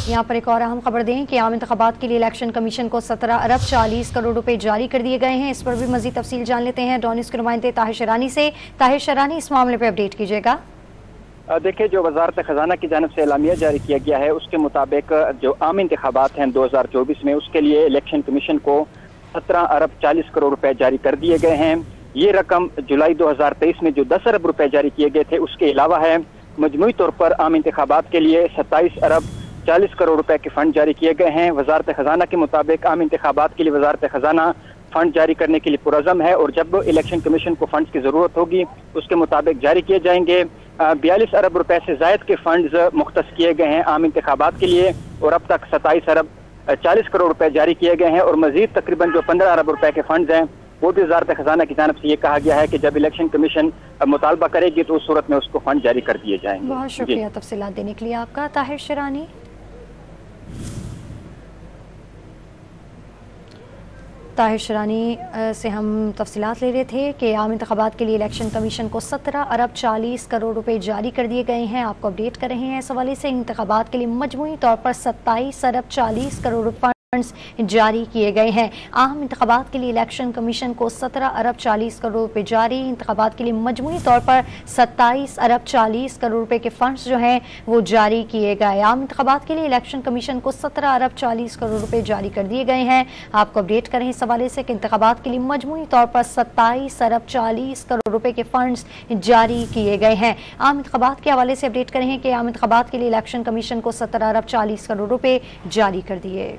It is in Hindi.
यहाँ पर एक और अहम खबर दें कि आम इंतखाबात के लिए इलेक्शन कमीशन को 17 अरब 40 करोड़ रुपए जारी कर दिए गए हैं। इस पर भी मजीद तफसील जान लेते हैं डॉन न्यूज़ के नुमाइंदे ताहिर शरानी से। ताहिर शरानी, इस मामले पर अपडेट कीजिएगा। देखिए, जो वजारत खजाना की जानिब से एलामिया जारी किया गया है उसके मुताबिक जो आम इंतखाबात हैं 2024 में, उसके लिए इलेक्शन कमीशन को 17 अरब 40 करोड़ रुपए जारी कर दिए गए हैं। ये रकम जुलाई 2023 में जो 10 अरब रुपए जारी किए गए थे उसके अलावा है। मजमूई तौर पर आम इंतखाबात के लिए 27 अरब 40 करोड़ रुपए के फंड जारी किए गए हैं। वजारत खजाना के मुताबिक आम इंतखाबात के लिए वजारत खजाना फंड जारी करने के लिए पुरज़म है और जब इलेक्शन कमीशन को फंड्स की जरूरत होगी उसके मुताबिक जारी किए जाएंगे। 42 अरब रुपए से जायद के फंड्स मुख्तस किए गए हैं आम इंतखाबात के लिए और अब तक 27 अरब 40 करोड़ रुपए जारी किए गए हैं और मजीद तकरीबन जो 15 अरब रुपए के फंड्स हैं वो भी वजारत खजाना की जानिब से ये कहा गया है कि जब इलेक्शन कमीशन मुतालबा करेगी तो उस सूरत में उसको फंड जारी कर दिए जाएंगे। बहुत शुक्रिया तफसीलात देने के लिए आपका ताहिर शरानी। ताहिर शरानी से हम तफसीलात ले रहे थे कि आम इंतखाबात के लिए इलेक्शन कमीशन को 17 अरब 40 करोड़ रुपए जारी कर दिए गए हैं। आपको अपडेट कर रहे हैं इस हवाले से। इंतखाबात के लिए मजमूई तौर पर 27 अरब 40 करोड़ रुपए जारी किए गए हैं। आम इंतखाबात के लिए इलेक्शन कमीशन को 17 अरब 40 करोड़ रुपए जारी। इंतखाबात के लिए मजमूई तौर पर 27 अरब 40 करोड़ रुपए के फंड्स जो हैं वो जारी किए गए। आम इंतखाबात के लिए इलेक्शन कमीशन को 17 अरब 40 करोड़ रुपए जारी कर दिए गए हैं। आपको अपडेट करें इस हवाले से कि इंतखाबात के लिए मजमूई तौर पर 27 अरब 40 करोड़ रुपए के फंड्स जारी किए गए हैं। आम इंतखाबात के हवाले से अपडेट करें कि आम इंतखाबात के लिए इलेक्शन कमीशन को 17 अरब 40 करोड़ रुपए जारी कर दिए।